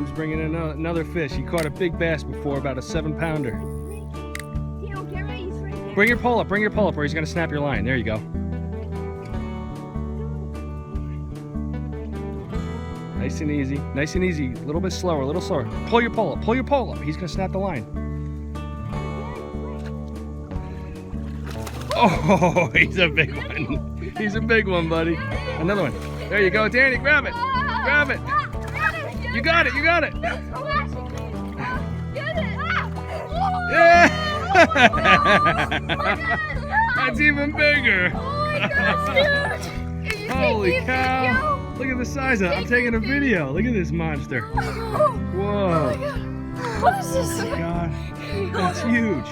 Boo's bringing in another fish. He caught a big bass before, about a 7-pounder. Get ready, he's right there. Bring your pole up, or he's gonna snap your line. There you go. Nice and easy, nice and easy. A little bit slower, a little slower. Pull your pole up. He's gonna snap the line. Oh, he's a big one. He's a big one, buddy. Another one. There you go, Danny. Grab it. Grab it. You got it. Yeah. That's even bigger. Holy cow. Look at the size of it. I'm taking a video. Look at this monster. Whoa. What is this? Oh my God. That's huge.